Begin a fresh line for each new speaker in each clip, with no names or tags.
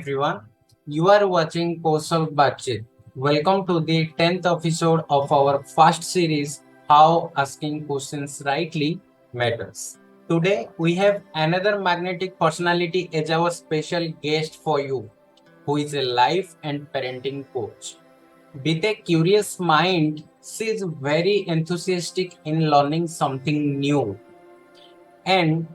everyone. You are watching kaushalbaatcheet. Welcome to the 10th episode of our first series, How Asking Questions Rightly Matters. Today, we have another magnetic personality as our special guest for you, who is a life and parenting coach. With a curious mind, she is very enthusiastic in learning something new, and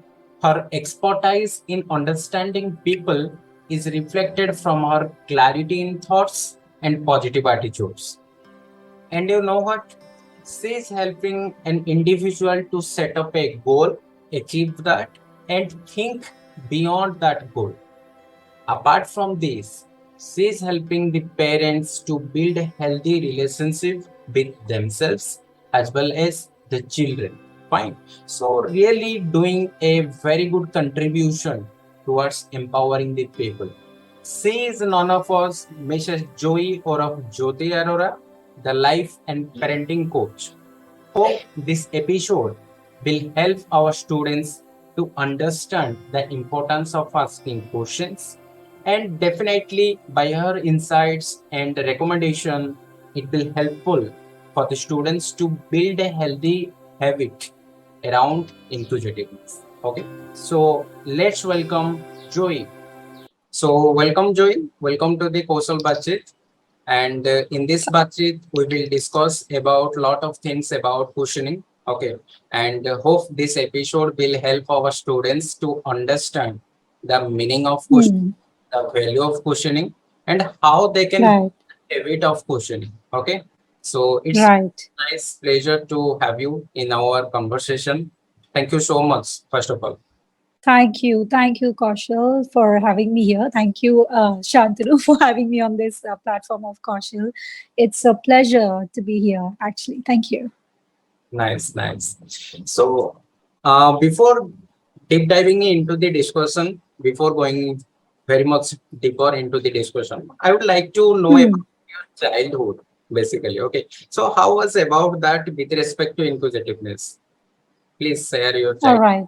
her expertise in understanding people is reflected from her clarity in thoughts and positive attitudes. And you know what? She is helping an individual to set up a goal, achieve that, and think beyond that goal. Apart from this, she is helping the parents to build a healthy relationship with themselves as well as the children. Fine. So really doing a very good contribution towards empowering the people. She is none of us, Mrs. Joie or of Jyoti Arora, the life and parenting coach. Hope this episode will help our students to understand the importance of asking questions, and definitely by her insights and recommendation it will helpful for the students to build a healthy habit around inquisitiveness. Okay, so let's welcome Joy. So welcome Joy, welcome to the kaushalbaatcheet. And in this BaatCheet, we will discuss about lot of things about questioning. Okay. And hope this episode will help our students to understand the meaning of question,
Hmm.
the value of questioning, and how they can
Right,
habit of questioning. Okay. So it's
right.
nice pleasure to have you in our conversation. Thank you so much, first of all.
Thank you, Kaushal, for having me here. Thank you, Shantanu, for having me on this platform of Kaushal. It's a pleasure to be here, actually. Thank you.
Nice, nice. So, before deep diving into the discussion, before going very much deeper into the discussion, I would like to know about
Hmm.
your childhood, basically. Okay. So, how was about that with respect to inquisitiveness? Please share your
All
child.
right.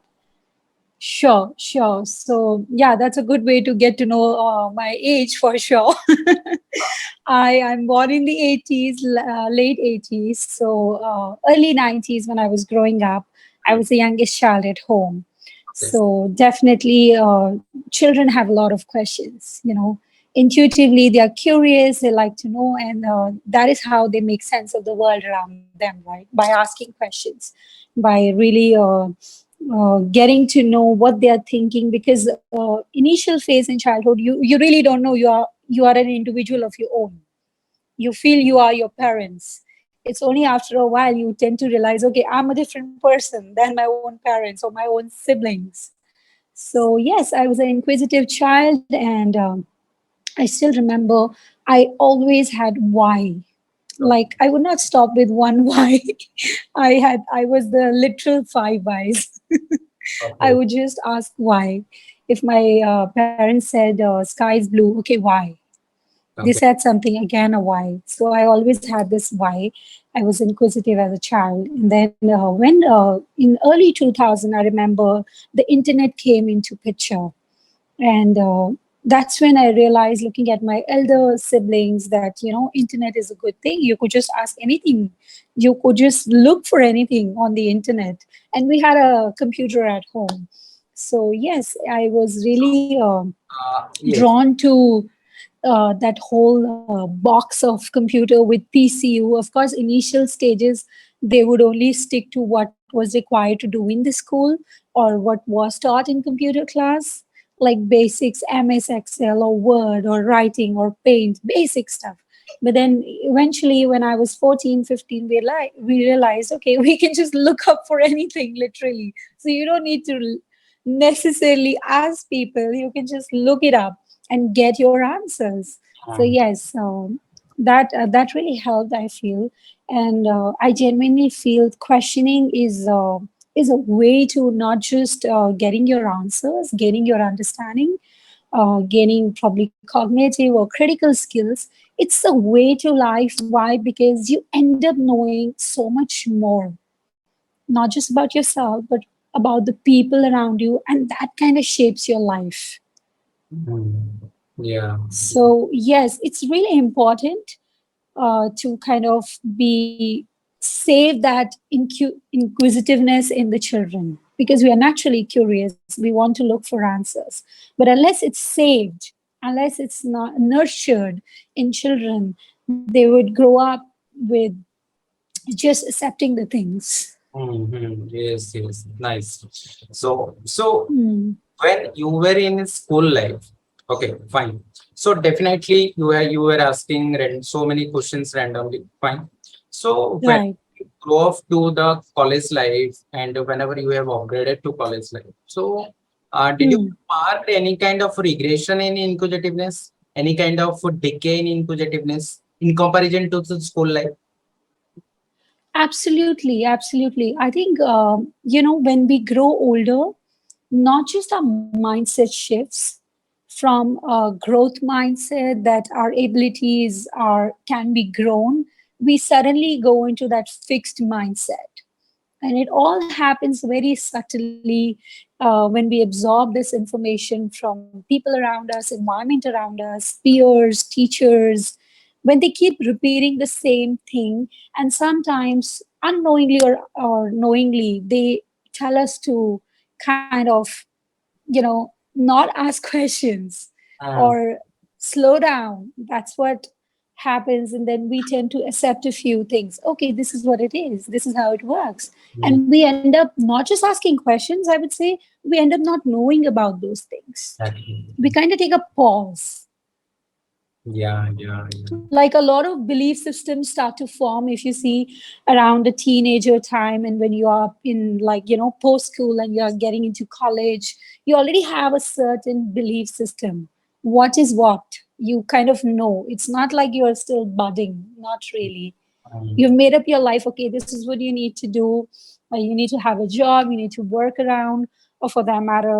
Sure, sure. So, yeah, that's a good way to get to know my age for sure. I'm born in the 80s, late 80s. So, early 90s when I was growing up, I was the youngest child at home.
Yes.
So, definitely, children have a lot of questions. Intuitively, they are curious, they like to know, and that is how they make sense of the world around them, right? By asking questions, by really getting to know what they are thinking. Because initial phase in childhood, you really don't know you are an individual of your own. You feel you are your parents. It's only after a while you tend to realize, okay, I'm a different person than my own parents or my own siblings. So yes, I was an inquisitive child, and I still remember I always had why. Like I would not stop with one why. I was the literal five whys. I
Okay.
would just ask why. If my parents said sky is blue, okay, why? They
Okay.
said something again, a why. So I always had this why. I was inquisitive as a child. And then when in early 2000, I remember the internet came into picture. And that's when I realized, looking at my elder siblings, that internet is a good thing. You could just ask anything, you could just look for anything on the internet. And we had a computer at home. So yes, I was really
Yes.
drawn to that whole box of computer with PCU. Of course, initial stages, they would only stick to what was required to do in the school or what was taught in computer class, like basics, MS Excel or Word or writing or Paint, basic stuff. But then eventually, when I was 14, 15, we realized, okay, we can just look up for anything, literally. So you don't need to necessarily ask people, you can just look it up and get your answers. So
Um,
yes, that really helped, I feel. And I genuinely feel questioning is a way to not just getting your answers, gaining your understanding, gaining probably cognitive or critical skills. It's a way to life. Why? Because you end up knowing so much more, not just about yourself, but about the people around you, and that kind of shapes your life.
mm. Yeah.
So yes, it's really important to kind of be save that inquisitiveness in the children, because we are naturally curious, we want to look for answers. But unless it's saved, unless it's not nurtured in children, they would grow up with just accepting the things.
Mhm. Yes, yes, nice. So
Hmm.
when you were in school life, okay, fine. So definitely you were asking so many questions randomly, fine. So when
Right.
you grow up to the college life and whenever you have upgraded to college life, so did you
Hmm.
mark any kind of regression in inquisitiveness, any kind of decay in inquisitiveness in comparison to the school life?
Absolutely, absolutely. I think, when we grow older, not just our mindset shifts from a growth mindset that our abilities can be grown, we suddenly go into that fixed mindset. And it all happens very subtly when we absorb this information from people around us, environment around us, peers, teachers, when they keep repeating the same thing, and sometimes unknowingly or knowingly, they tell us to kind of, not ask questions
Ah,
or slow down. That's what happens. And then we tend to accept a few things. Okay, this is what it is. This is how it works.
mm,
And we end up not just asking questions, I would say, we end up not knowing about those things.
exactly.
We kind of take a pause.
Yeah, yeah, yeah.
Like a lot of belief systems start to form if you see around the teenager time, and when you are in, like, post school and you're getting into college, you already have a certain belief system. What is what? You kind of know. It's not like you're still budding, not really. You've
Um,
made up your life. Okay, this is what you need to do. You need to have a job, you need to work around, or for that matter,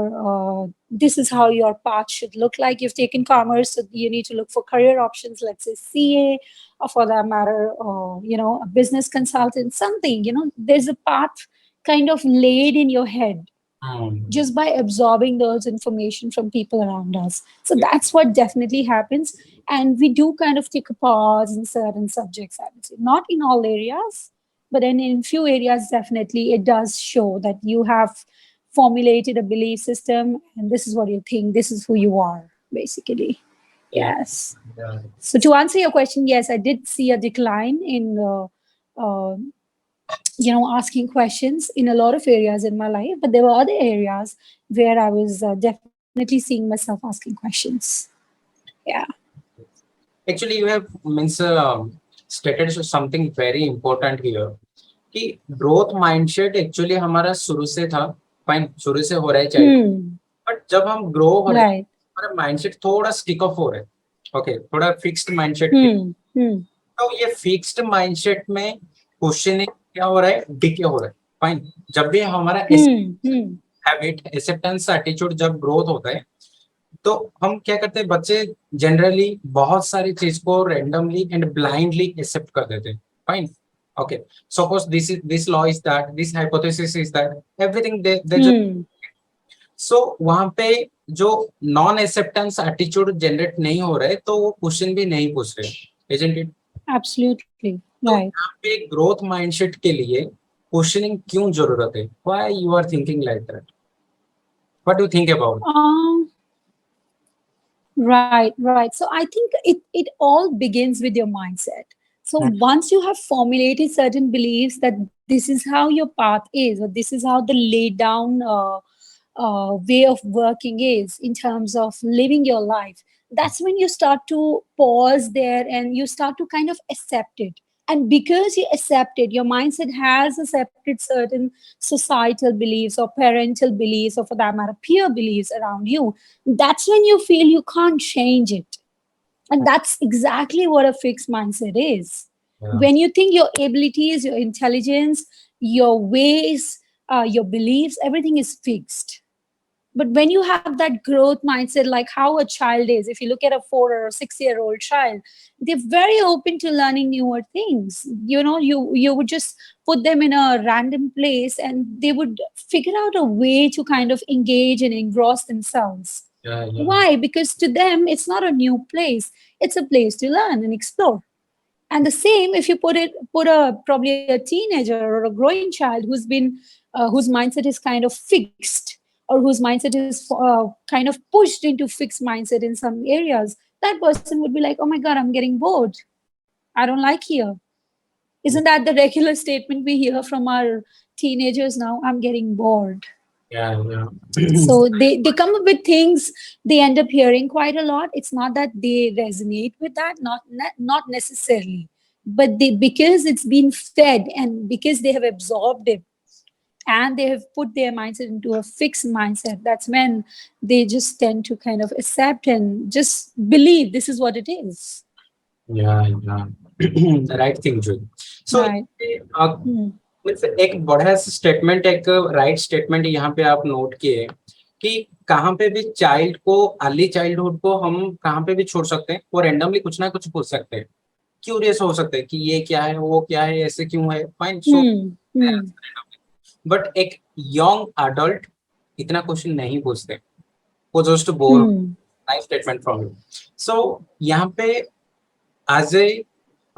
this is how your path should look like. You've taken commerce, so you need to look for career options, let's say CA, or for that matter, a business consultant, something. There's a path kind of laid in your head
um,
just by absorbing those information from people around us. So
yeah,
that's what definitely happens. And we do kind of take a pause in certain subjects, I would say. Not in all areas, but in few areas, definitely it does show that you have formulated a belief system, and this is what you think, this is who you are, basically.
yeah,
Yes.
yeah.
So to answer your question, yes, I did see a decline in asking questions in a lot of areas in my life, but there were other areas where I was definitely seeing myself asking questions. Yeah.
Actually, you have means stated something very important here कि growth mindset actually हमारा शुरू से था fine शुरू से हो रहा है चाइल्ड
Hmm.
बट जब हम ग्रो हो रहे हैं
Right.
हमारा माइंडसेट थोड़ा स्टिक ऑफ हो रहा है ओके थोड़ा फिक्स्ड माइंडसेट के
Hmm. Hmm.
तो ये फिक्स्ड माइंडसेट में क्वेश्चनिंग क्या हो रहा है डिके हो रहा है फाइन जब भी हमारा
Hmm. Hmm.
Habit acceptance attitude जब ग्रोथ होता है तो हम क्या करते हैं बच्चे जनरली बहुत सारी चीज को रैंडमली एंड ब्लाइंडली एक्सेप्ट कर देते हैं fine okay suppose this law is that this hypothesis is that everything they जो
Hmm.
सो वहां पे जो नॉन एक्सेप्टेंस एटीट्यूड जनरेट नहीं हो रहे तो वो क्वेश्चन भी नहीं पूछ रहे इजंट इट
Absolutely.
तो
Right.
यहाँ पे ग्रोथ माइंडसेट के लिए क्वेश्चनिंग क्यों जरूरत है why you are thinking like that what do think about
Um, right, right. So I think it all begins with your mindset. So once you have formulated certain beliefs that this is how your path is, or this is how the laid down way of working is in terms of living your life, that's when you start to pause there and you start to kind of accept it. And because you accept it, your mindset has accepted certain societal beliefs or parental beliefs, or for that matter peer beliefs around you, that's when you feel you can't change it. And that's exactly what a fixed mindset is. When you think your abilities, your intelligence, your ways, your beliefs, everything is fixed. But when you have that growth mindset, like how a child is, if you look at a 4 or 6 year old child, they're very open to learning newer things. You would just put them in a random place and they would figure out a way to kind of engage and engross themselves.
Yeah, yeah,
Why? Because to them, it's not a new place. It's a place to learn and explore. And the same, if you put a probably a teenager or a growing child whose mindset is kind of fixed, or whose mindset is kind of pushed into fixed mindset in some areas, that person would be like, "Oh my God, I'm getting bored. I don't like here." Isn't that the regular statement we hear from our teenagers now? I'm getting bored.
yeah, yeah.
So they come up with things they end up hearing quite a lot. It's not that they resonate with that, not necessarily, but they, because it's been fed and because they have absorbed it and they have put their mindset into a fixed mindset, that's when they just tend to kind of accept and just believe this is what it is.
Yeah, yeah. Right thing जो सो
Right. Hmm.
एक बड़ा statement, एक right statement यहाँ पे आप note किए कि कहाँ पे भी चाइल्ड को, अर्ली चाइल्डहुड को हम कहाँ पे भी छोड़ सकते हैं, वो रैंडमली कुछ ना कुछ पूछ सकते हैं, क्यूरियस हो सकते हैं कि ये क्या है, वो क्या है, ऐसे क्यों है, fine, so
Hmm. Hmm.
But एक यंग अडल्ट इतना क्वेश्चन नहीं पूछते, वो just bore.
Hmm.
Nice statement from you. So यहाँ पे as a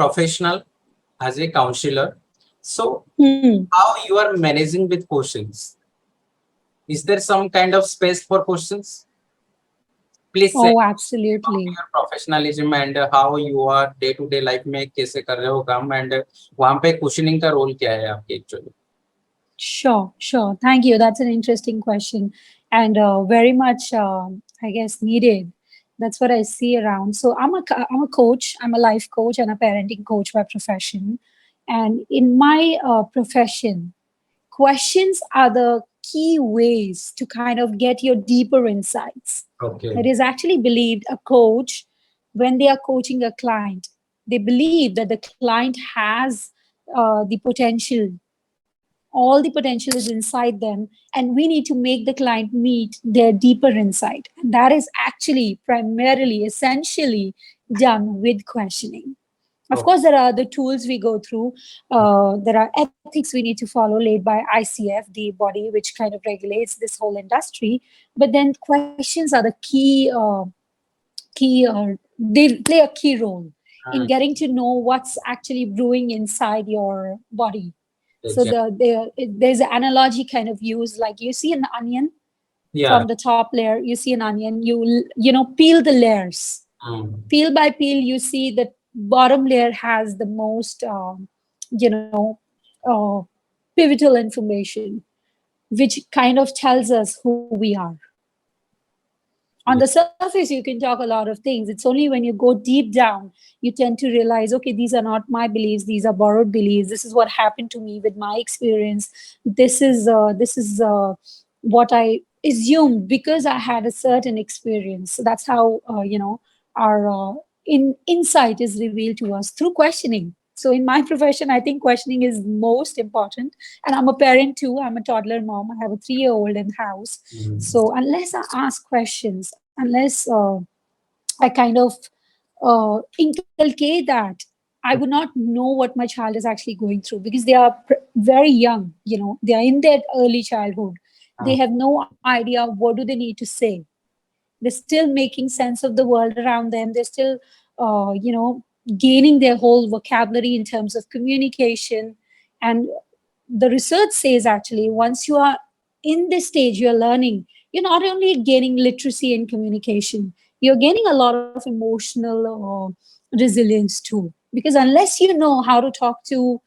professional, as a counselor, so
Hmm.
how you are managing with questions? Is there some kind of space for questions? Please say
Oh,
about
absolutely.
your professionalism and how you are day to day life में कैसे कर रहे हो काम, and वहाँ पे questioning का role क्या है आपके actually?
Sure, sure. Thank you. That's an interesting question and very much, I guess, needed. That's what I see around. So I'm a coach. I'm a life coach and a parenting coach by profession. And in my profession, questions are the key ways to kind of get your deeper insights.
Okay.
It is actually believed a coach, when they are coaching a client, they believe that the client has the potential, all the potential is inside them, and we need to make the client meet their deeper insight, and that is actually primarily essentially done with questioning. Of
Okay.
course, there are other tools we go through. There are ethics we need to follow, laid by ICF, the body which kind of regulates this whole industry. But then questions are the key, they play a key role in
Uh,
getting to know what's actually brewing inside your body. So
exactly.
there's an analogy kind of used, like you see an onion.
Yeah.
From the top layer you see an onion, you peel the layers,
Mm.
peel by peel you see the bottom layer has the most you know uh, pivotal information, which kind of tells us who we are. On the
Yeah.
surface you can talk a lot of things. It's only when you go deep down you tend to realize, okay, these are not my beliefs, these are borrowed beliefs, this is what happened to me with my experience, this is what I assumed because I had a certain experience. So that's how our insight is revealed to us through questioning. So in my profession I think questioning is most important. And I'm a parent too. I'm a toddler mom. I have a 3-year-old in house.
Mm.
So unless I ask questions, unless I kind of inculcate that, I would not know what my child is actually going through, because they are very young. They are in their early childhood.
Uh,
They have no idea what do they need to say. They're still making sense of the world around them. They're still, gaining their whole vocabulary in terms of communication. And the research says actually, once you are in this stage, you're learning, you're not only gaining literacy and communication, you're gaining a lot of emotional resilience too. Because unless you know how to talk to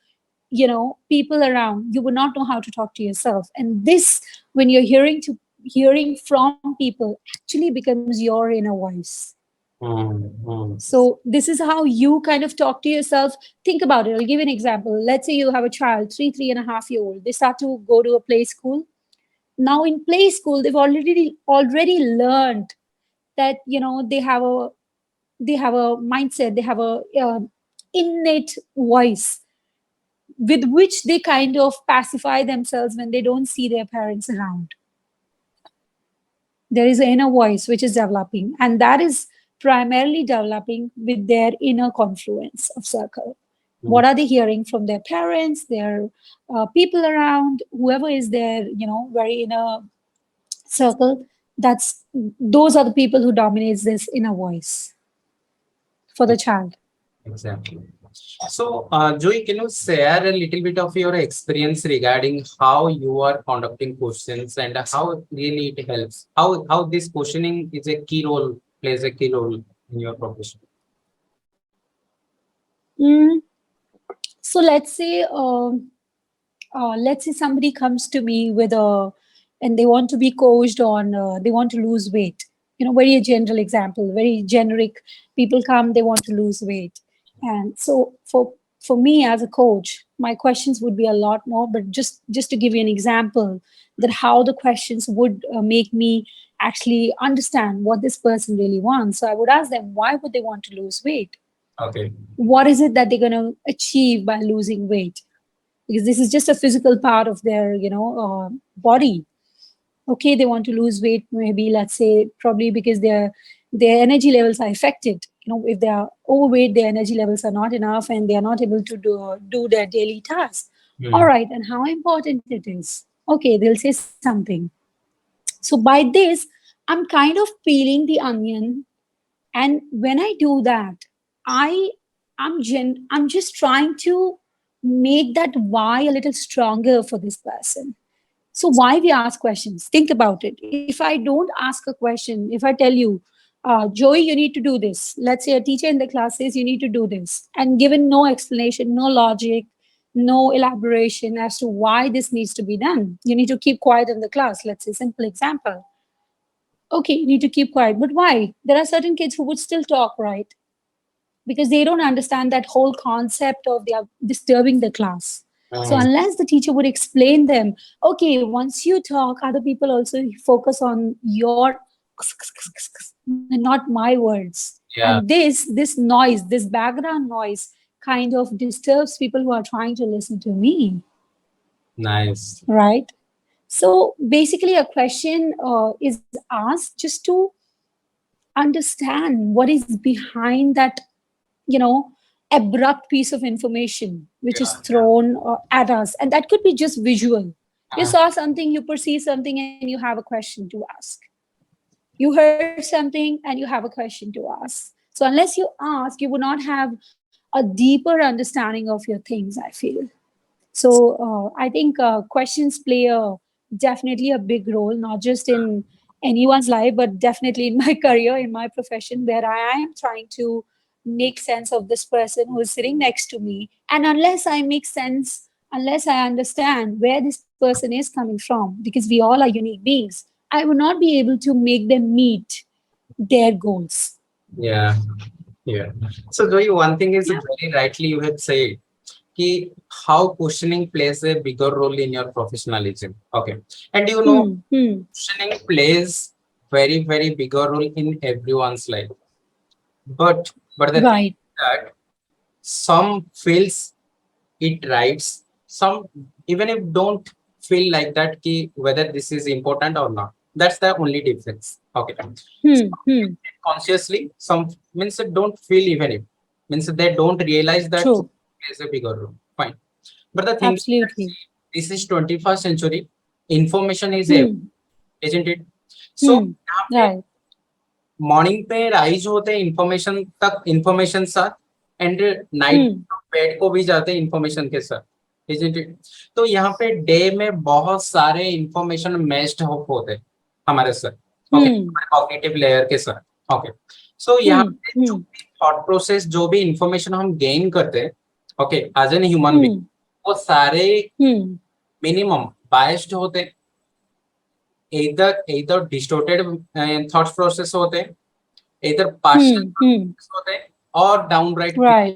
people around, you would not know how to talk to yourself. And this, when you're hearing from people, actually becomes your inner voice.
mm.
So this is how you kind of talk to yourself. Think about it. I'll give you an example. Let's say you have a child, 3.5 year old. They start to go to a play school. Now in play school, they've already learned that they have a mindset, they have a innate voice with which they kind of pacify themselves when they don't see their parents around. There is an inner voice which is developing, and that is primarily developing with their inner confluence of circle.
Mm.
What are they hearing from their parents, their people around, whoever is their very inner circle? That's those are the people who dominates this inner voice for the child.
Exactly. So, Joy, can you share a little bit of your experience regarding how you are conducting questions and how really it helps? How this questioning is a key role, plays a key role in your profession?
Mm, so let's say somebody comes to me with a and they want to be coached on they want to lose weight, very general example, very generic. People come, they want to lose weight, and so for me as a coach, my questions would be a lot more, but just to give you an example that how the questions would make me actually understand what this person really wants. So I would ask them, why would they want to lose weight?
Okay.
What is it that they're going to achieve by losing weight? Because this is just a physical part of their body. Okay, they want to lose weight, maybe, let's say, probably because their energy levels are affected. If they are overweight, their energy levels are not enough and they are not able to do their daily tasks. All
Hmm.
right, and how important it is. Okay, they'll say something. So by this, I'm kind of peeling the onion, and when I do that, I I'm just trying to make that why a little stronger for this person. So why we ask questions? Think about it. If I don't ask a question, if I tell you, Joey, you need to do this. Let's say a teacher in the class says you need to do this, and given no explanation, no logic, no elaboration as to why this needs to be done. You need to keep quiet in the class. Let's say simple example. Okay, you need to keep quiet. But why? There are certain kids who would still talk, right? Because they don't understand that whole concept of they are disturbing the class. So
Hmm.
unless the teacher would explain them, okay, once you talk, other people also focus on your not my words.
Yeah.
And this noise, this background noise kind of disturbs people who are trying to listen to me,
Nice.
right? So basically, a question is asked just to understand what is behind that abrupt piece of information which is
Yeah. Yeah.
thrown at us, and that could be just visual. You
Uh,
saw something, you perceive something, and you have a question to ask. You heard something and you have a question to ask. So unless you ask, you would not have a deeper understanding of your things, I feel. So I think questions play a definitely a big role, not just in anyone's life, but definitely in my career, in my profession, where I am trying to make sense of this person who is sitting next to me. And unless I make sense, unless I understand where this person is coming from, because we all are unique beings, I would not be able to make them meet their goals.
yeah. Yeah. So, Joy, one thing is very rightly you have said कि how questioning plays a bigger role in your professionalism. Okay. And
Hmm, hmm,
questioning plays very bigger role in everyone's life. But the thing
right.
is that some feels it rights, some even if don't feel like that ki whether this is important or not. That's the only difference. Okay.
Hmm,
Some
hmm,
consciously, some means they don't feel even if means they don't realize that
true.
plays a bigger role. Fine. But the thing is that
Absolutely.
this is 21st century. Information is everywhere,
Hmm,
isn't it? So
hmm,
यहाँ पे
right.
Morning पे rise होते हैं information तक information साथ and night
Hmm,
bed को भी जाते हैं इंफॉर्मेशन के साथ isn't it? तो यहाँ पे डे में बहुत सारे इंफॉर्मेशन मैच्ड होते हैं हमारे साथ ओके
hmm,
कॉग्निटिव लेयर के साथ ओके सो यहाँ
hmm,
पे जो
hmm,
भी थॉट प्रोसेस जो भी इंफॉर्मेशन हम गेन करते हैं okay as an human being
hmm,
वो सारे
hmm,
मिनिमम बायस्ड होते हैं इधर इधर डिस्टोर्टेड थॉट प्रोसेस होते हैं इधर पार्शियल
hmm, hmm,
होते हैं और डाउन राइट
right,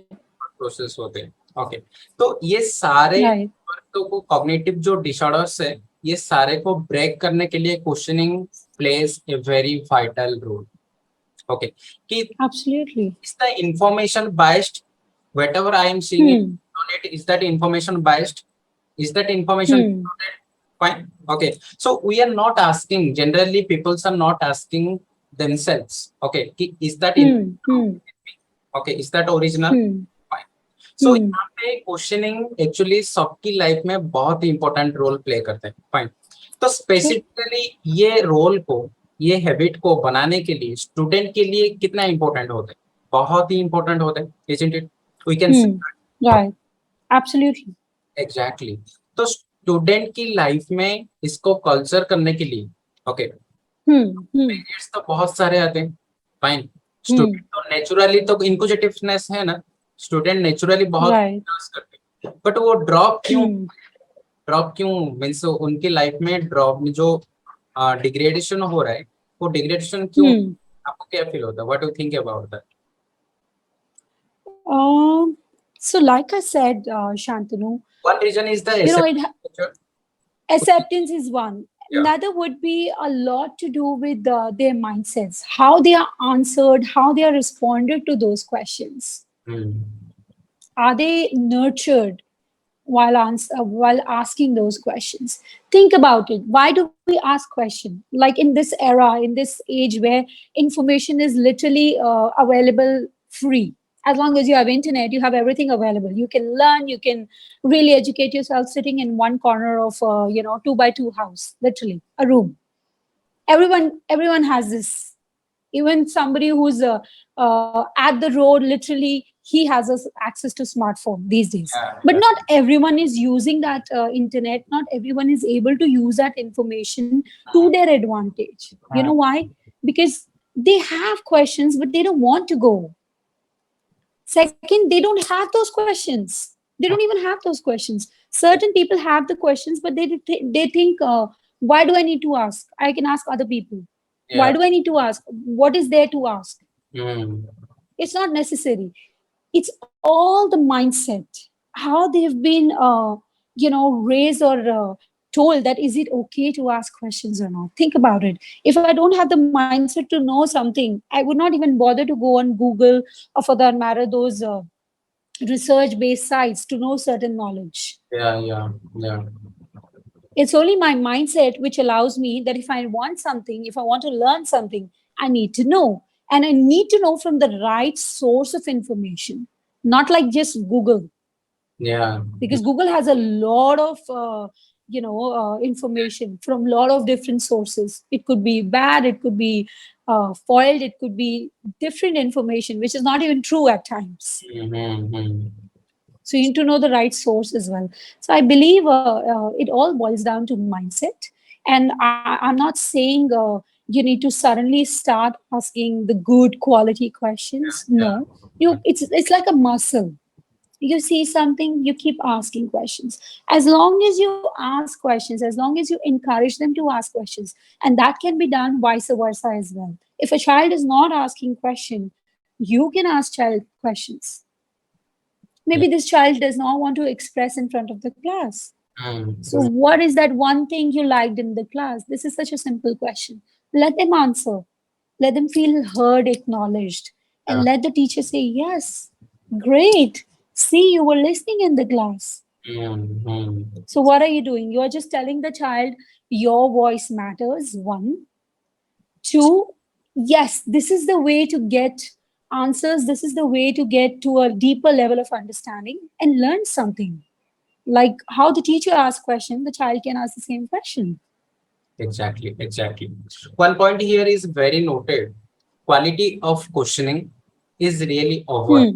प्रोसेस होते हैं ओके तो ये सारे
right.
तो को कॉग्निटिव जो डिसऑर्डर्स है ये सारे को ब्रेक करने के लिए questioning plays a very vital role okay कि
Absolutely.
is the information biased whatever I am seeing it
Hmm,
on it is that information biased is that information
hmm,
distorted? Fine. Okay. So we are not asking, generally people are not asking themselves. Okay. Is that
hmm, hmm,
okay? Is that original?
hmm,
Fine. So
hmm,
यहाँ पे questioning actually सबकी life में बहुत ही important role play करते हैं fine तो
true.
Specifically ये role को ये हैबिट को बनाने के लिए स्टूडेंट के लिए कितना इंपॉर्टेंट होता है? बहुत ही इंपॉर्टेंट होता है, isn't it? We can say
Right. Absolutely.
Exactly. तो स्टूडेंट की लाइफ में इसको कल्चर करने के लिए, ओके,
Hmm.
पेरेंट्स तो बहुत सारे आते हैं, फाइन। Student
Hmm.
तो नेचुरली तो इनक्विजिटिवनेस है ना, स्टूडेंट नेचुरली बहुत
Right.
ask करते हैं, बट वो
Hmm.
ड्रॉप क्यों मीन्स उनकी लाइफ में ड्रॉप में जो डिग्रेडेशन हो रहा है, वो डिग्रेडेशन क्यों?
Hmm.
आपको क्या फील होता है? What do you think about that?
So, like I said, Shantanu,
one reason is the
you know,
acceptance.
acceptance is one. Another would be a lot to do with their mindsets, how they are answered, how they are responded to those questions. Are they nurtured while asking those questions? Think about it. Why do we ask questions? Like in this era, in this age where information is literally available free. As long as you have internet, you have everything available. You can learn. You can really educate yourself sitting in one corner of two by two house, literally a room. Everyone has this. Even somebody who's at the road, literally he has access to smartphone these days,
Yeah,
but
yeah,
not everyone is using that internet. Not everyone is able to use that information to their advantage. You know why? Because they have questions but they don't want to go. Second, they don't have those questions. They don't even have those questions. Certain people have the questions, but they think, why do I need to ask? I can ask other people. Why
yeah.
do I need to ask? What is there to ask?
Mm.
It's not necessary. It's all the mindset, how they've been raised or told that is it okay to ask questions or not. Think about it. If I don't have the mindset to know something, I would not even bother to go on Google, or for that matter those research based sites to know certain knowledge.
Yeah, yeah, yeah,
It's only my mindset which allows me that if I want something, if I want to learn something, I need to know. And I need to know from the right source of information, not like just Google,
yeah,
because Google has a lot of information from a lot of different sources. It could be bad, it could be foiled, it could be different information which is not even true at times.
mm-hmm.
So you need to know the right source as well. So I believe it all boils down to mindset. And I'm not saying you need to suddenly start asking the good quality questions.
Yeah,
No, it's like a muscle. You see something, you keep asking questions. As long as you ask questions, as long as you encourage them to ask questions, and that can be done vice versa as well. If a child is not asking question, you can ask child questions.
yeah.
Maybe this child does not want to express in front of the class. So,
Mm.
what is that one thing you liked in the class? This is such a simple question. Let them answer. Let them feel heard, acknowledged, and
Yeah.
let the teacher say, yes, great. See, you were listening in the class.
Mm-hmm.
So, what are you doing? You are just telling the child your voice matters. One. Two, yes, this is the way to get answers. This is the way to get to a deeper level of understanding and learn something. Like how the teacher asks question, the child can ask the same question.
Exactly, exactly. One point here is very noted. Quality of questioning is really
Hmm.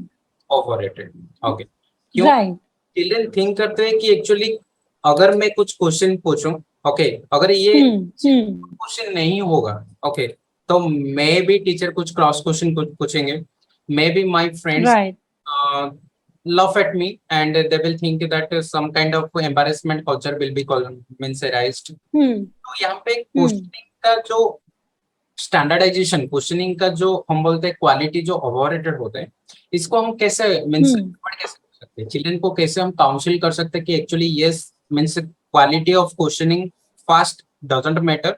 overrated. Okay. क्यों?
Right.
Children think करते हैं कि actually अगर मैं कुछ question पूछूं, okay, अगर ये
Hmm. Hmm.
क्वेश्चन नहीं होगा, ओके, तो मे बी टीचर कुछ क्रॉस क्वेश्चन पूछेंगे, may be my friends
Right.
laugh at me and they will think that some kind of embarrassment culture will be means arised.
Hmm.
तो यहाँ पे
Hmm.
Questioning का जो standardisation, questioning का जो हम बोलते हैं क्वालिटी जो ओवररेटेड होते हैं, इसको हम कैसे मीन्स
Hmm.
कैसे कर सकते हैं? चिल्ड्रन को कैसे हम काउंसिल कर सकते हैं कि actually yes means quality of questioning fast doesn't matter,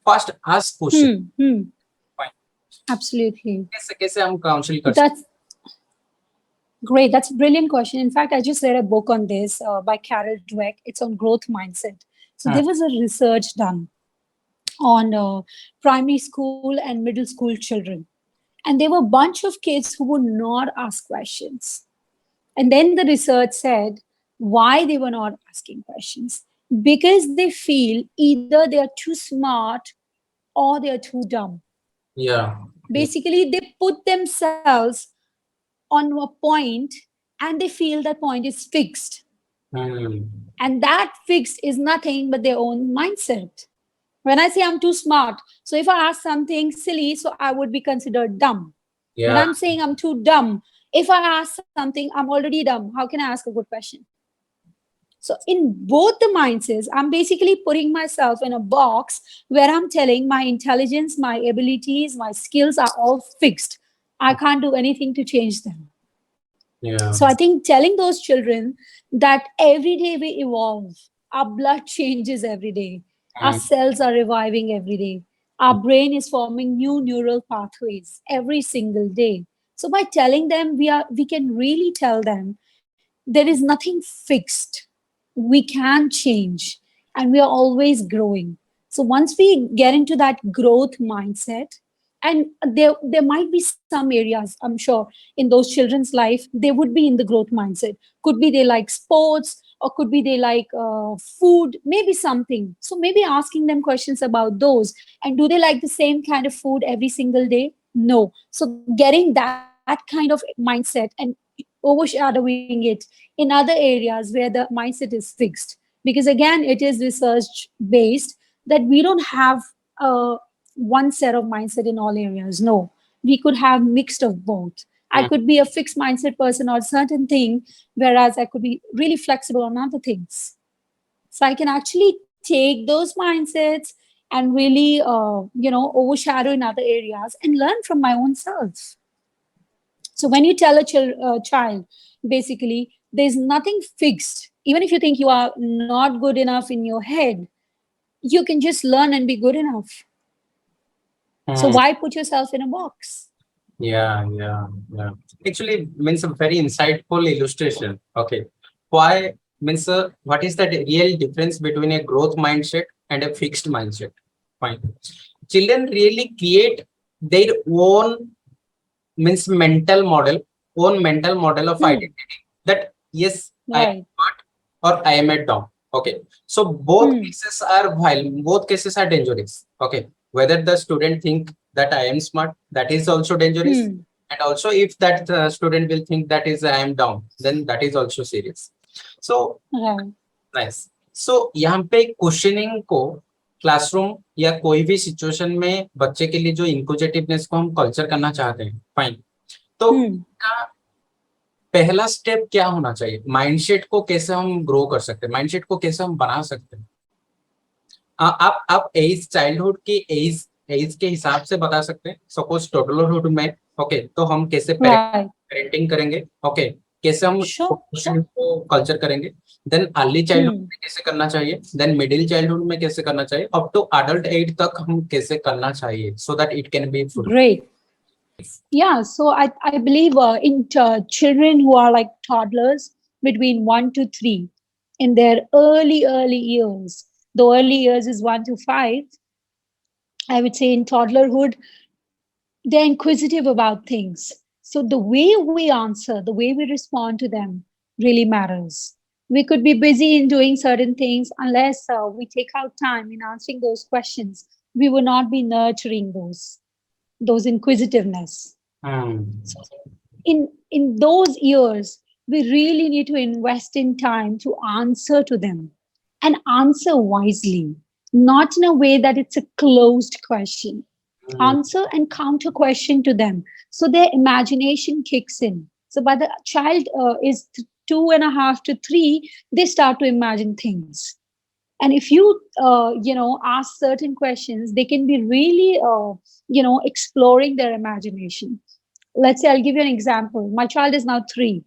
fast ask question,
Hmm. Hmm. Absolutely.
कैसे कैसे हम काउंसिल कर सकते
That's great. That's a brilliant question. In fact, I just read a book on this by Carol Dweck. It's on growth mindset. So
हैं?
there was a research done on primary school and middle school children. And there were a bunch of kids who would not ask questions. And then the research said why they were not asking questions. Because they feel either they are too smart or they are too dumb.
Yeah.
Basically, they put themselves on a point and they feel that point is fixed.
Hmm.
And that fixed is nothing but their own mindset. When I say I'm too smart, so if I ask something silly, so I would be considered dumb. When
Yeah.
I'm saying I'm too dumb, if I ask something, I'm already dumb. How can I ask a good question? So, in both the mindsets, I'm basically putting myself in a box where I'm telling my intelligence, my abilities, my skills are all fixed. I can't do anything to change them. So,
Yeah.
I think telling those children that every day we evolve, our blood changes every day, our
Hmm.
cells are reviving every day, our brain is forming new neural pathways every single day. So, by telling them, we can really tell them there is nothing fixed. We can change and we are always growing. So once we get into that growth mindset, and there might be some areas, I'm sure, in those children's life, they would be in the growth mindset. Could be they like sports, or could be they like food, maybe something. So maybe asking them questions about those. And do they like the same kind of food every single day? No. So getting that kind of mindset and overshadowing it in other areas where the mindset is fixed, because again it is research based that we don't have uh, one set of mindset in all areas. No, we could have mixed of both. I
Hmm.
could be a fixed mindset person on certain thing, whereas I could be really flexible on other things. So I can actually take those mindsets and really overshadow in other areas and learn from my own self. So when you tell a child, basically, there's nothing fixed. Even if you think you are not good enough in your head, you can just learn and be good enough. So
Hmm.
why put yourself in a box?
Yeah, yeah, yeah. Actually, means a very insightful illustration. Okay. Why means what is the real difference between a growth mindset and a fixed mindset? Fine. Children really create their own means mental model of
Hmm.
identity. That yes, I am
Right.
smart or I am a dumb. Okay. So both
Hmm.
cases are while both cases are dangerous. Okay. Whether the student think that I am smart, that is also dangerous.
Hmm.
And also if that student will think that is I am dumb, then that is also serious. So
Right.
Nice so यहाँ पे questioning को classroom या कोई भी situation में बच्चे के लिए जो इंक्विजिटिवनेस को हम कल्चर करना चाहते हैं फाइन तो
Hmm.
का पहला स्टेप क्या होना चाहिए माइंडसेट को कैसे हम ग्रो कर सकते हैं माइंडसेट को कैसे हम बना सकते हैं आप एज चाइल्डहुड की एज एज के हिसाब से बता सकते हैं सपोज टोडलरहुड में ओके तो हम कैसे
Right.
पेरेंटिंग करेंगे ओके कैसे हम
Sure. Sure.
क्वेश्चन को कल्चर करेंगे देन अर्ली चाइल्डहुड
Hmm.
में कैसे करना चाहिए देन मिडिल चाइल्डहुड में कैसे करना चाहिए अप टू अडल्ट एज तक हम कैसे करना चाहिए so that it can be full
Great. Yeah. So I believe in children who are like toddlers between 1 to 3, in their early years. The early years is 1 to 5. I would say in toddlerhood, they're inquisitive about things. So the way we answer, the way we respond to them really matters. We could be busy in doing certain things unless we take out time in answering those questions. We will not be nurturing those inquisitiveness. So in those years, we really need to invest in time to answer to them and answer wisely, not in a way that it's a closed question. Answer and counter question to them so their imagination kicks in. So by the child is 2.5 to 3, they start to imagine things. And if you ask certain questions, they can be really exploring their imagination. Let's say I'll give you an example. My child is now 3.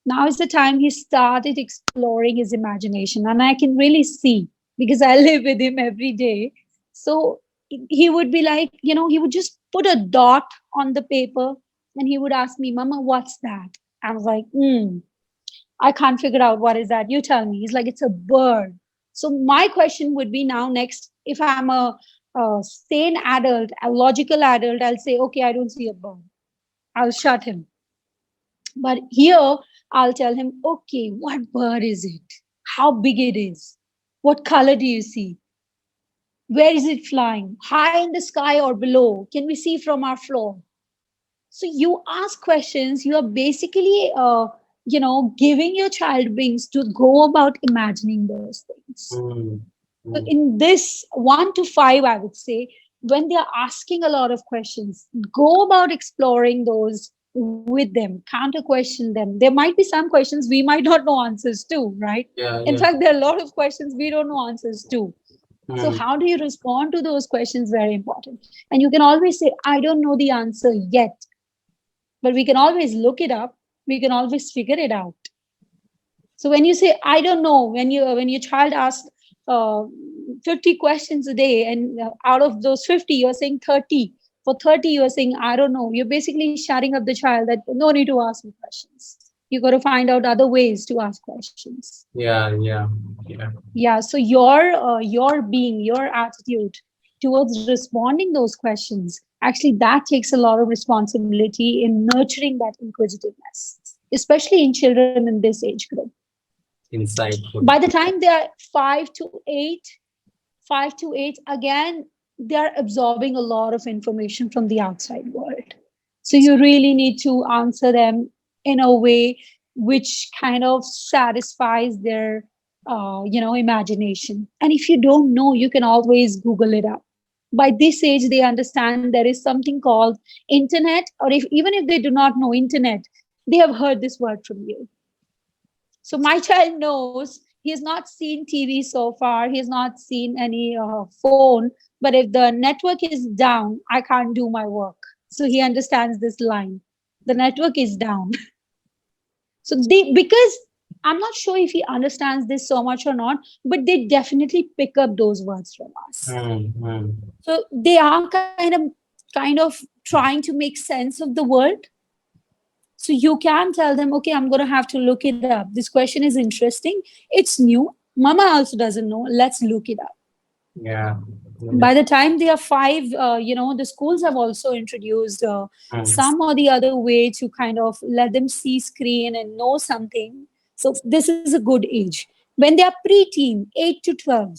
Now is the time he started exploring his imagination, and I can really see because I live with him every day. So he would be like, he would just put a dot on the paper and he would ask me, Mama, what's that? I was like, I can't figure out what is that. You tell me. He's like, it's a bird. So my question would be now next, if I'm a sane adult, a logical adult, I'll say, okay, I don't see a bird. I'll shut him. But here, I'll tell him, okay, what bird is it? How big it is? What color do you see? Where is it flying? High in the sky or below? Can we see from our floor? So you ask questions. You are basically, giving your child wings to go about imagining those things.
Mm,
So
mm.
in this 1 to 5, I would say, when they are asking a lot of questions, go about exploring those with them, counter question them. There might be some questions we might not know answers to, right?
Yeah,
In
yeah.
fact, there are a lot of questions we don't know answers to. So
Mm,
how do you respond to those questions? Very important. And you can always say, I don't know the answer yet, but we can always look it up. We can always figure it out. So when you say I don't know, when your child asks 50 questions a day, and out of those 50, you're saying 30. For 30, you're saying I don't know. You're basically shutting up the child that no need to ask me questions. You got to find out other ways to ask questions.
yeah, yeah, yeah.
Yeah. So your attitude towards responding those questions, actually, that takes a lot of responsibility in nurturing that inquisitiveness, especially in children in this age group.
Insightful.
By the time they are 5 to 8 again, they are absorbing a lot of information from the outside world. So you really need to answer them in a way which kind of satisfies their imagination. And if you don't know, you can always Google it up. By this age they understand there is something called internet, or if even if they do not know internet, they have heard this word from you. So my child knows he has not seen TV so far. He has not seen any phone. But if the network is down, I can't do my work. So he understands this line. The network is down. So they, because I'm not sure if he understands this so much or not, but they definitely pick up those words from us.
Mm, mm.
So they are kind of trying to make sense of the world. So you can tell them, okay, I'm going to have to look it up. This question is interesting. It's new. Mama also doesn't know. Let's look it up.
Yeah. Mm,
By the time they are 5, the schools have also introduced
mm,
some or the other way to kind of let them see screen and know something. So this is a good age. When they are preteen, 8 to 12,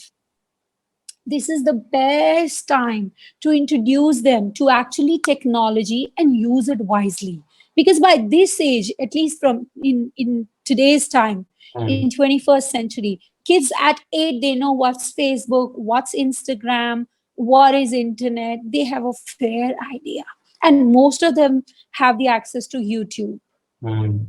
this is the best time to introduce them to actually technology and use it wisely, because by this age, at least from in today's time, in
mm.
21st century, kids at 8, they know what's Facebook, what's Instagram, what is internet. They have a fair idea, and most of them have the access to YouTube.
Mm.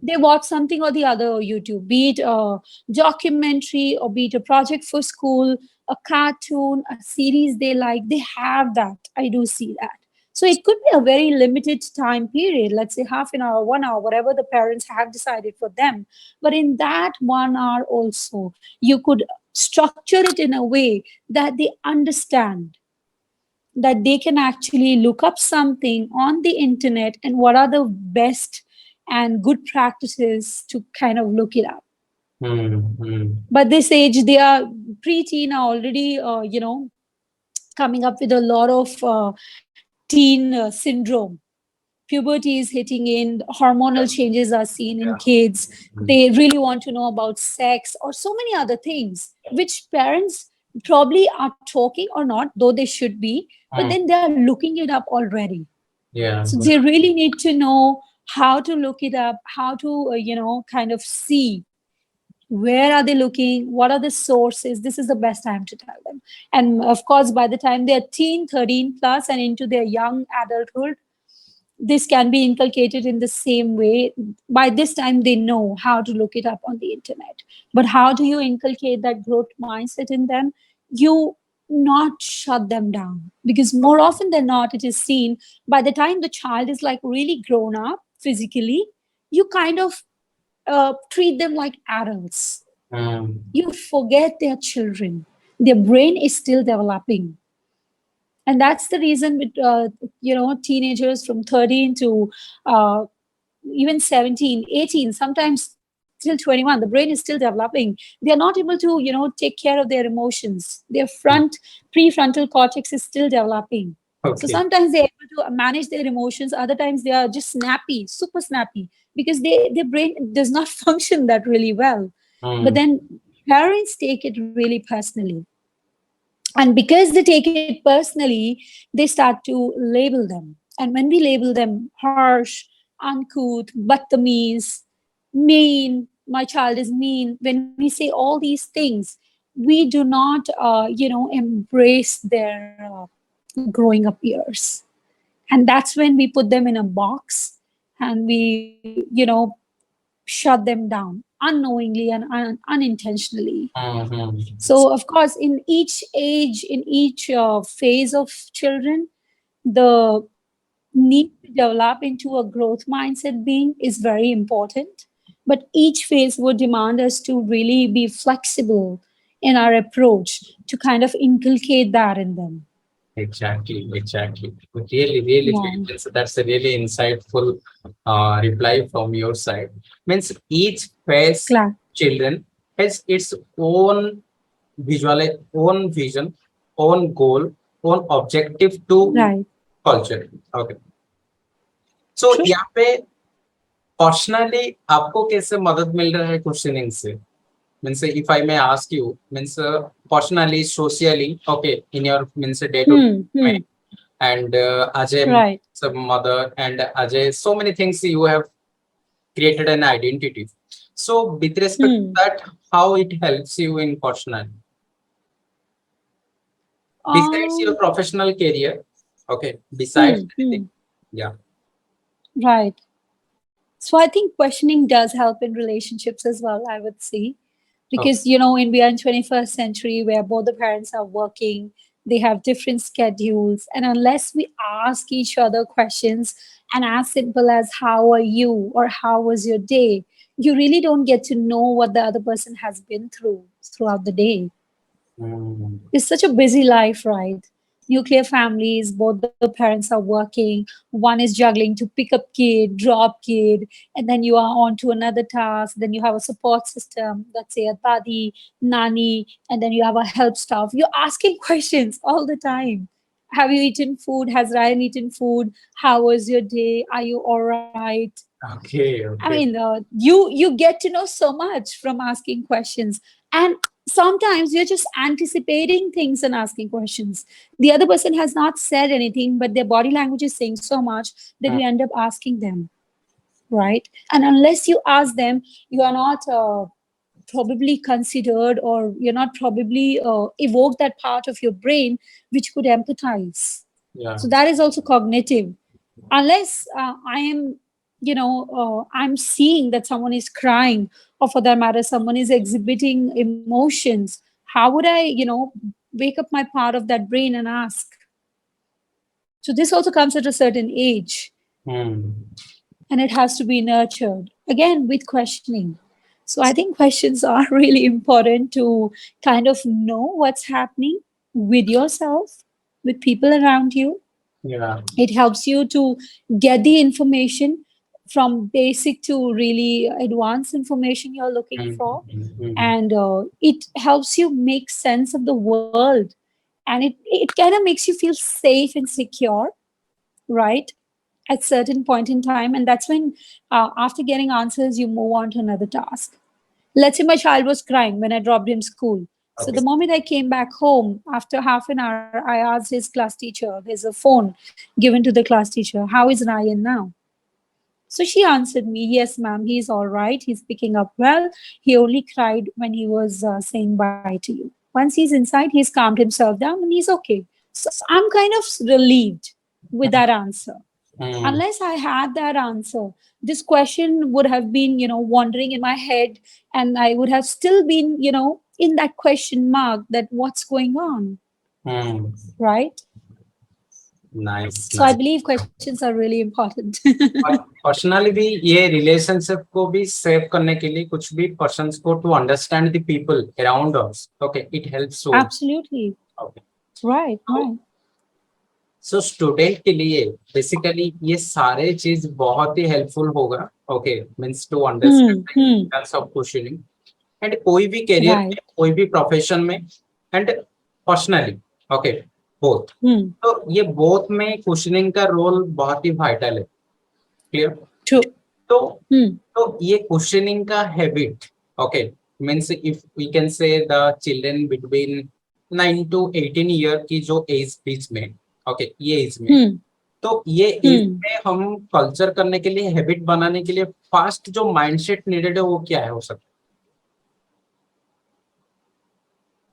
They watch something or the other on YouTube, be it a documentary or be it a project for school, a cartoon, a series they like. They have that. I do see that. So it could be a very limited time period, let's say half an hour, 1 hour, whatever the parents have decided for them. But in that 1 hour also, you could structure it in a way that they understand that they can actually look up something on the internet and what are the best and good practices to kind of look it up.
Mm, mm.
But this age, they are preteen, are already, coming up with a lot of teen syndrome. Puberty is hitting in, hormonal changes are seen in
Yeah.
kids.
Mm.
They really want to know about sex or so many other things, which parents probably are talking or not, though they should be, but
Mm.
then they are looking it up already.
Yeah.
So
Good.
they really need to know how to look it up, how to, kind of see where are they looking, what are the sources. This is the best time to tell them. And of course, by the time they're teen, 13 plus, and into their young adulthood, this can be inculcated in the same way. By this time, they know how to look it up on the internet. But how do you inculcate that growth mindset in them? You not shut them down, because more often than not, it is seen by the time the child is like really grown up physically, you kind of treat them like adults.
Mm.
You forget they're children. Their brain is still developing, and that's the reason with teenagers from 13 to uh, even 17, 18, sometimes till 21, the brain is still developing. They are not able to take care of their emotions. Their
Mm.
prefrontal cortex is still developing. So
Okay.
sometimes they're able to manage their emotions, other times they are just snappy, super snappy, because their brain does not function that really well. But
Mm.
then parents take it really personally. And because they take it personally, they start to label them. And when we label them harsh, uncouth, buttermees, mean, my child is mean, when we say all these things, we do not, embrace their growing up years. And that's when we put them in a box and we, shut them down unknowingly and unintentionally.
Mm-hmm.
So, of course, in each age, in each phase of children, the need to develop into a growth mindset being is very important. But each phase would demand us to really be flexible in our approach to kind of inculcate that in them.
Exactly, exactly. Really, really
Yeah,
feel this. That's a really insightful reply from your side. Means each phase
glad.
children has its own visual, own vision, own goal, own objective to
Right.
culture. Okay. So
True.
यहाँ पे personally आपको कैसे मदद मिल रहा है questioning से? Means if I may ask you, means personally, socially, okay, in your means day to
Hmm.
day,
Hmm.
and as a
Right.
mother and as a so many things you have created an identity. So with respect to
Hmm.
that, how it helps you in personal besides your
Um.
professional career, okay, besides
Hmm.
anything,
Hmm.
yeah.
Right. So I think questioning does help in relationships as well, I would say.
Okay.
Because, we are in 21st century where both the parents are working, they have different schedules. And unless we ask each other questions and as simple as how are you or how was your day, you really don't get to know what the other person has been through throughout the day.
Mm,
It's such a busy life, right? Nuclear families, both the parents are working, one is juggling to pick up kid, drop kid, and then you are on to another task. Then you have a support system, let's say a dadi, nani, and then you have a help staff. You're asking questions all the time. Have you eaten food? Has Ryan eaten food? How was your day? Are you all right?
okay,
I
okay.
mean, you get to know so much from asking questions, and sometimes you're just anticipating things and asking questions. The other person has not said anything, but their body language is saying so much that
Mm,
you end up asking them, right? And unless you ask them, you are not probably considered, or you're not probably evoked that part of your brain which could empathize.
yeah.
So that is also cognitive. Unless I am, I'm seeing that someone is crying, or for that matter someone is exhibiting emotions, how would I, wake up my part of that brain and ask? So this also comes at a certain age,
Mm,
and it has to be nurtured again with questioning. So I think questions are really important to kind of know what's happening with yourself, with people around you.
yeah.
It helps you to get the information from basic to really advanced information you're looking
Mm,
for.
mm, mm,
And it helps you make sense of the world. And it kind of makes you feel safe and secure, right? At certain point in time. And that's when, after getting answers, you move on to another task. Let's say my child was crying when I dropped him school. So
okay.
the moment I came back home, after half an hour, I asked his class teacher, there's a phone given to the class teacher, how is Ryan now? So she answered me, yes, ma'am, he's all right. He's picking up well. He only cried when he was saying bye to you. Once he's inside, he's calmed himself down and he's okay. So I'm kind of relieved with that answer.
Mm,
Unless I had that answer, this question would have been, wandering in my head, and I would have still been, in that question mark that what's going on,
mm.
right?
Nice,
So I
nice.
believe questions are really important.
Personally भी ये relationship को भी save करने के लिए कुछ भी persons को to understand the people around us, okay, it helps so.
Absolutely.
Okay,
Right, right.
So student के लिए बेसिकली ये सारे चीज बहुत ही हेल्पफुल होगा, okay, means to understand
Hmm,
the
hmm.
Importance of questioning and कोई भी करियर
Right.
में, कोई भी प्रोफेशन में and personally, okay, both.
Hmm.
तो ये बोथ में क्वेश्चनिंग का रोल बहुत ही वाइटल है, क्लियर?
True.
तो
Hmm.
तो ये क्वेश्चनिंग का habit, okay, means if we can say the children between 9 to 18 year की जो एज बीच में, ओके, ये एज में,
Hmm.
तो ये एज
Hmm.
में हम कल्चर करने के लिए, हैबिट बनाने के लिए फास्ट जो माइंडसेट नीडेड है वो क्या है हो सकता है?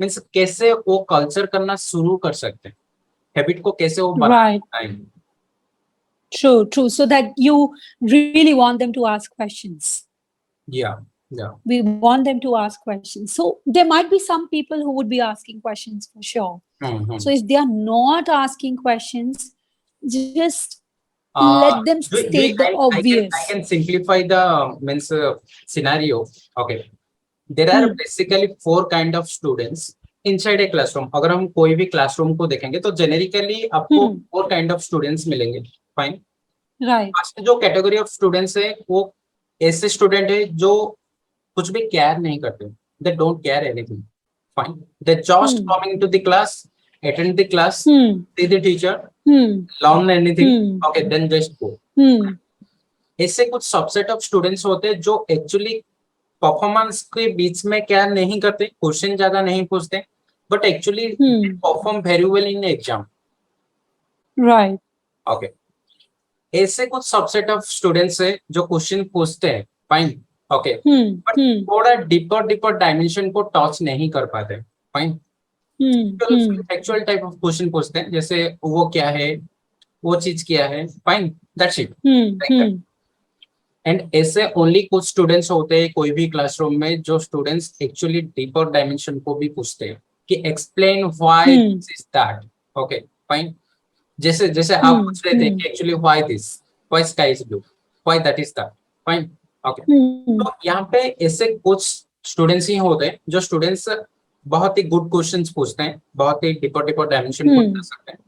मीन्स कैसे वो कल्चर करना शुरू कर सकते हैं, हैबिट को कैसे वो
Right.
बनाए?
True, true. So that you really want them to ask questions.
या या
We want them to ask questions. So there might be some people who would be asking questions for sure. So if they are not asking questions, just let them state the
I
obvious.
can simplify the means scenario. Okay, there are
Hmm.
basically four kind of students inside a classroom. अगर हम कोई भी classroom को देखेंगे तो generically आपको
Hmm.
Four kind of students मिलेंगे. Fine.
Right.
First जो कैटेगरी ऑफ स्टूडेंट्स है वो ऐसे स्टूडेंट है जो कुछ भी केयर नहीं करते. They don't care anything. Fine. They just
Hmm.
Coming to the class, attend the class,
Hmm.
see the teacher,
Hmm.
learn anything,
Hmm.
okay, then just go.
Hmm.
ऐसे कुछ सबसेट ऑफ स्टूडेंट्स होते हैं जो actually performance के बीच में क्या नहीं करते, क्वेश्चन ज्यादा नहीं पूछते, but actually
Hmm.
Perform very well in exam.
Right.
Okay. ऐसे कुछ सबसेट ऑफ स्टूडेंट्स है जो क्वेश्चन पूछते हैं. Fine. Okay.
Hmm.
But
Hmm.
थोड़ा डीपर डीपर डायमेंशन को टच नहीं कर पाते. Fine.
Hmm. Hmm.
Actual type of question पूछते हैं, जैसे वो क्या है, वो चीज क्या है. Fine. That's it.
Hmm. Hmm.
And ऐसे ओनली कुछ स्टूडेंट्स होते हैं कोई भी क्लासरूम में जो स्टूडेंट्स एक्चुअली डीपर डायमेंशन को भी पूछते हैं कि explain why
Hmm.
This is that. Okay. Fine. जैसे जैसे आप
Hmm.
पूछ रहे थे
Hmm.
कि actually why this, why sky is blue, why that is that. Fine. Okay.
Hmm.
तो यहाँ पे ऐसे कुछ स्टूडेंट्स ही होते हैं जो स्टूडेंट्स बहुत ही गुड क्वेश्चंस पूछते हैं, बहुत ही डीपर डीपर डायमेंशन को जा
Hmm.
सकते हैं.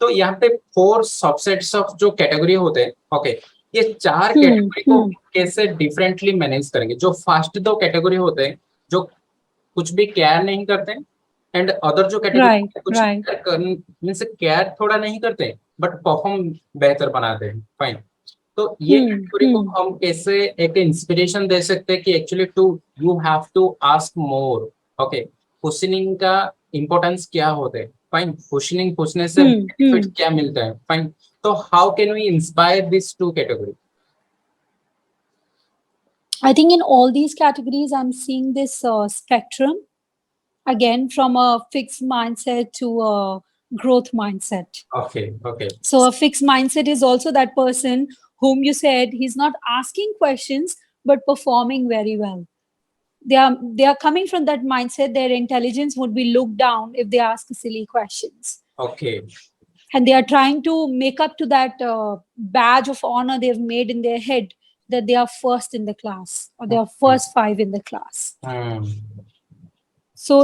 तो यहाँ पे फोर सबसेट्स ऑफ जो कैटेगरी होते हैं. ओके. ये चार
Hmm.
कैटेगरी को
Hmm.
कैसे डिफरेंटली मैनेज करेंगे? जो फर्स्ट दो कैटेगरी होते हैं जो कुछ भी केयर नहीं करते, एंड अदर जो
Right.
कैटेगरी कुछ
Right.
मीन्स केयर थोड़ा नहीं करते बट परफॉर्म बेहतर बनाते हैं. फाइन. तो ये
Hmm.
कैटेगरी को
Hmm.
हम कैसे एक इंस्पिरेशन दे सकते हैं कि actually to you have to ask more. Okay. Questioning का इंपॉर्टेंस क्या होता है? फाइन. क्वेश्चनिंग पूछने से
Hmm.
Benefit
Hmm.
क्या मिलता है? फाइन. तो how can we inspire this two category?
I think in all these categories, I'm seeing this spectrum again from a fixed mindset to a growth mindset.
Okay. Okay.
So, a fixed mindset is also that person whom you said he's not asking questions but performing very well. They are coming from that mindset. Their intelligence would be looked down if they ask silly questions,
okay.
and they are trying to make up to that badge of honor they've made in their head that they are first in the class or they are first five in the class. So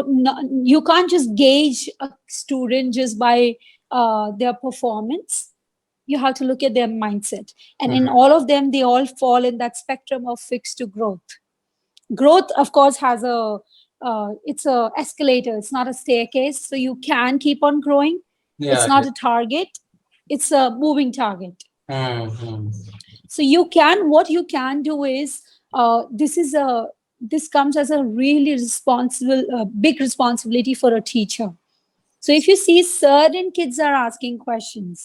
you can't just gauge a student just by their performance. You have to look at their mindset, and in all of them they all fall in that spectrum of fixed to growth. Growth of course has a it's a escalator, it's not a staircase, so you can keep on growing. It's
Yeah.
not a target, it's a moving target.
Mm-hmm.
So you can, what you can do is this comes as a really responsible big responsibility for a teacher. So if you see certain kids are asking questions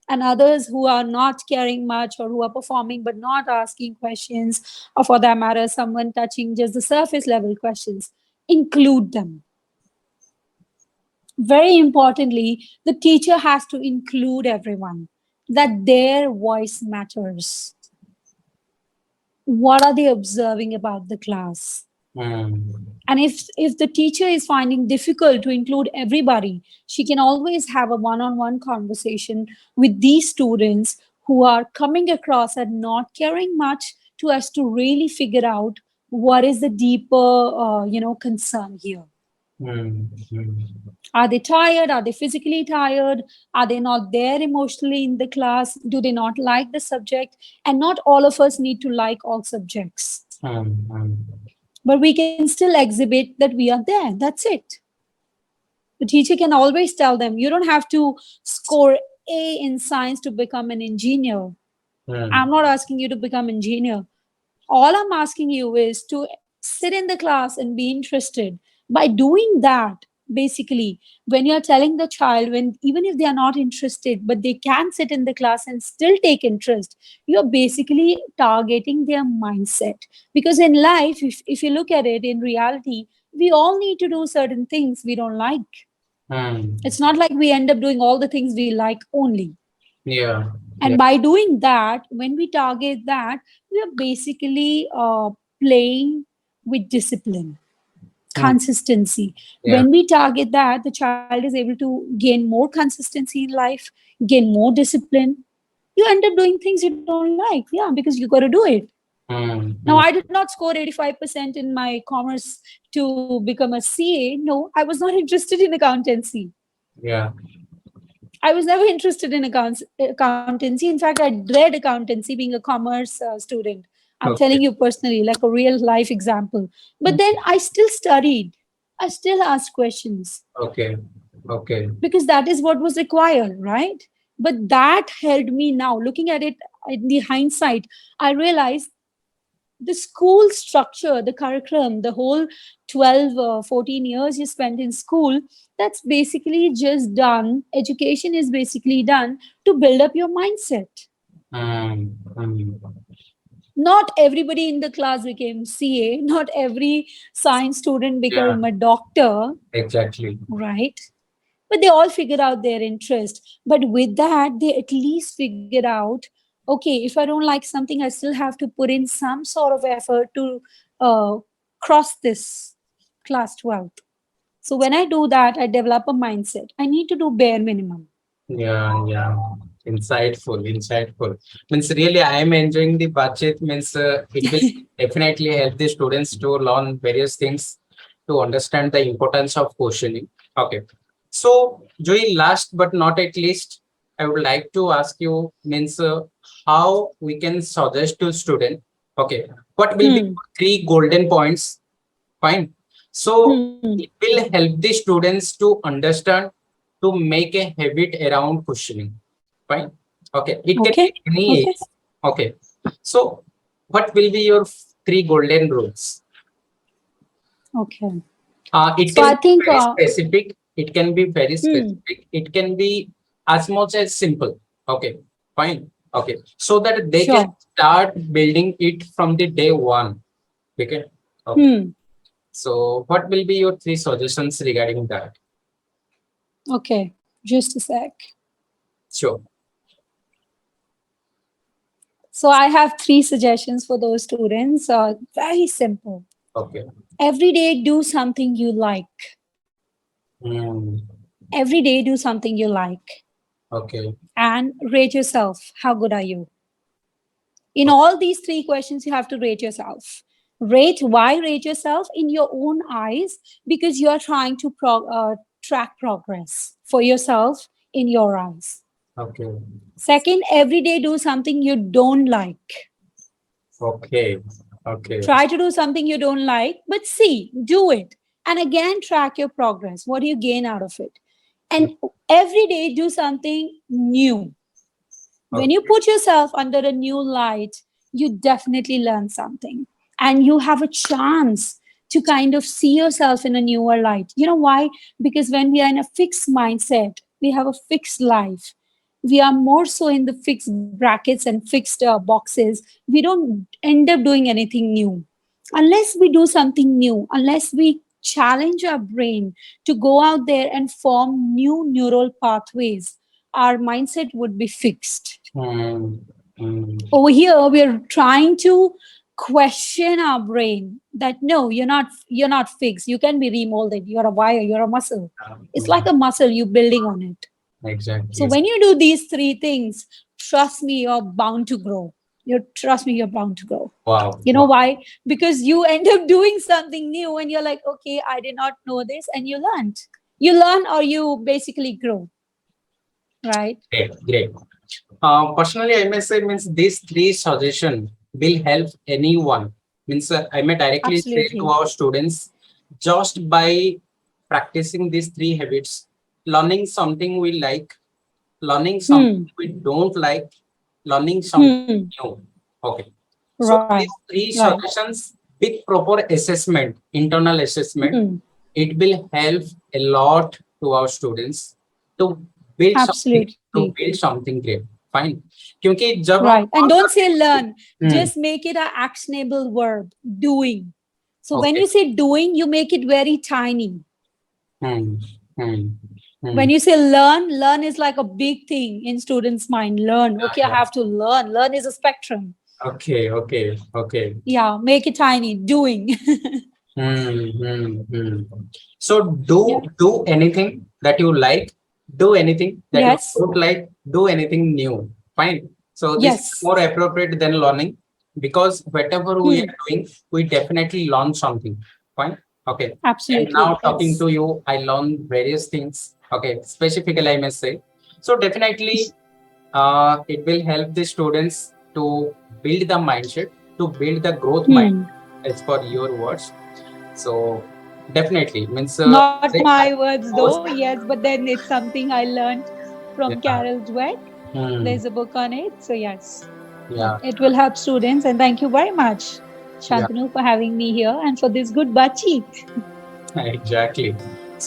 and others who are not caring much or who are performing but not asking questions, or for that matter someone touching just the surface level questions, include them. Very importantly, the teacher has to include everyone, that their voice matters. What are they observing about the class? And if the teacher is finding difficult to include everybody, she can always have a one-on-one conversation with these students who are coming across as not caring much, to us to really figure out what is the deeper concern here. Are they tired? Are they physically tired? Are they not there emotionally in the class? Do they not like the subject? And not all of us need to like all subjects. But we can still exhibit that we are there. That's it. The teacher can always tell them, you don't have to score A in science to become an engineer. I'm not asking you to become engineer. All I'm asking you is to sit in the class and be interested. By doing that, basically, when you're telling the child, when even if they are not interested, but they can sit in the class and still take interest, you're basically targeting their mindset. Because in life, if you look at it in reality, we all need to do certain things we don't like.
Hmm.
It's not like we end up doing all the things we like only.
Yeah.
And
Yeah.
by doing that, when we target that, we are basically playing with discipline,
Hmm.
consistency.
Yeah.
When we target that, the child is able to gain more consistency in life, gain more discipline. You end up doing things you don't like. Yeah, because you got to do it.
Hmm.
Now,
Hmm.
I did not score 85% in my commerce to become a CA. No, I was not interested in accountancy.
Yeah.
I was never interested in accountancy. In fact, I dread accountancy being a commerce student. I'm
Okay.
telling you personally, like a real life example. But then I still studied. I still asked questions
Okay. Okay.
because that is what was required, right? But that helped me now. Looking at it in the hindsight, I realized the school structure, the curriculum, the whole 12, 14 years you spent in school, that's basically just done. Education is basically done to build up your mindset.
Hmm. Hmm.
Not everybody in the class became CA, not every science student
Yeah.
became a doctor,
Exactly.
right? But they all figured out their interest. But with that, they at least figured out, okay, if I don't like something, I still have to put in some sort of effort to uh, cross this class 12th. So when I do that, I develop a mindset. I need to do bare minimum.
Yeah, yeah. Insightful, insightful. Means really, I am enjoying the budget. Means it will definitely help the students to learn various things to understand the importance of questioning. Okay. So, Joey, last but not at least, I would like to ask you means how we can suggest to student. Okay, what will be
Hmm.
three golden points? Fine. So
Hmm.
it will help the students to understand to make a habit around questioning. Fine. Okay. It can
Okay.
be any
Okay.
age. Okay. So what will be your three golden rules?
Okay.
It
So
can
I
be
think,
very specific. It can be very
hmm.
specific. It can be as much as simple. Okay. Fine. Okay. So that they can
Sure.
start building it from the day one. Okay. Okay.
Hmm.
So what will be your three suggestions regarding that?
Okay. Just a sec.
Sure.
So I have three suggestions for those students. Very simple.
Okay.
Every day, do something you like.
Hmm.
Every day, do something you like.
Okay.
And rate yourself. How good are you? In
O-
all these three questions, you have to rate yourself. Rate, why rate yourself? In your own eyes, because you are trying to track progress for yourself in your eyes.
Okay.
Second, every day do something you don't like.
Okay. Okay.
Try to do something you don't like, but see, do it. And again, track your progress. What do you gain out of it? And every day, do something new. When you
Okay.
put yourself under a new light, you definitely learn something. And you have a chance to kind of see yourself in a newer light. You know why? Because when we are in a fixed mindset, we have a fixed life. We are more so in the fixed brackets and fixed boxes. We don't end up doing anything new. Unless we do something new, unless we challenge our brain to go out there and form new neural pathways, our mindset would be fixed.
Hmm. Hmm.
Over here, we're trying to question our brain that no, you're not fixed. You can be remolded. You're a wire, you're a muscle. It's like
Hmm.
a muscle, you building on it. So
Exactly.
when you do these three things, trust me, you're bound to grow. You trust me, you're bound to grow.
Wow.
You know
Wow.
why? Because you end up doing something new and you're like, okay, I did not know this, and you learned. You learn or you basically grow, right?
Great. Great. Personally, I may say means these three suggestion will help anyone. Means I may directly say to
Absolutely.
our students just by practicing these three habits, learning something we like, learning something
Hmm.
we don't like, learning something
Hmm.
new. Okay. So
Right.
these three
Right.
suggestions with proper assessment, internal assessment,
Hmm.
it will help a lot to our students to
Absolutely.
build something great. Fine. क्योंकि जब हम
Right. And don't say learn,
hmm
just make it an actionable verb, doing. So when
okay
you say doing, you make it very tiny.
Hmm hmm
When you say learn is like a big thing in students' mind. Learn.
yeah
Okay, I
yeah
have to learn. Learn is a spectrum.
okay
Yeah, make it tiny. Doing.
So
Yeah.
do anything that you like, do anything that you
Yes.
don't like, do anything new. Fine. So this is
Yes.
more appropriate than learning because whatever we
Hmm.
are doing, we definitely learn something. Fine. Okay. And now
Absolutely.
talking
Yes.
to you, I learned various things. Okay. Specifically, I must say. So definitely, it will help the students to build the mindset, to build the growth mind,
Hmm.
as per your words. So definitely means
Not
I
my words
was
though. Yes, but then it's something I learned from
yeah
Carol Dweck.
hmm,
There's a book on it. So yes,
yeah
it will help students. And thank you very much,
yeah
Shantanu, for having me here and for this good BaatCheet.
exactly.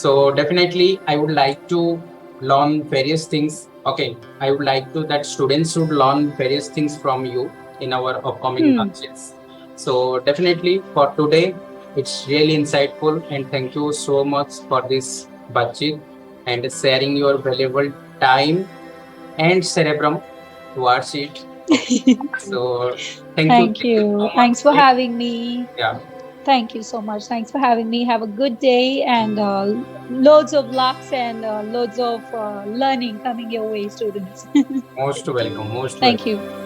So definitely I would like to learn various things. Okay, I would like to that students should learn various things from you in our upcoming
Hmm.
batches. So definitely for today, it's really insightful and thank you so much for this batch and sharing your valuable time and cerebrum towards it. Okay. So
Thank
thank you
you.
so much.
Thanks for having me.
Yeah,
Thank you so much. Thanks for having me. Have a good day and loads of lucks and loads of learning coming your way, students.
most welcome, most
Thank
welcome.
you.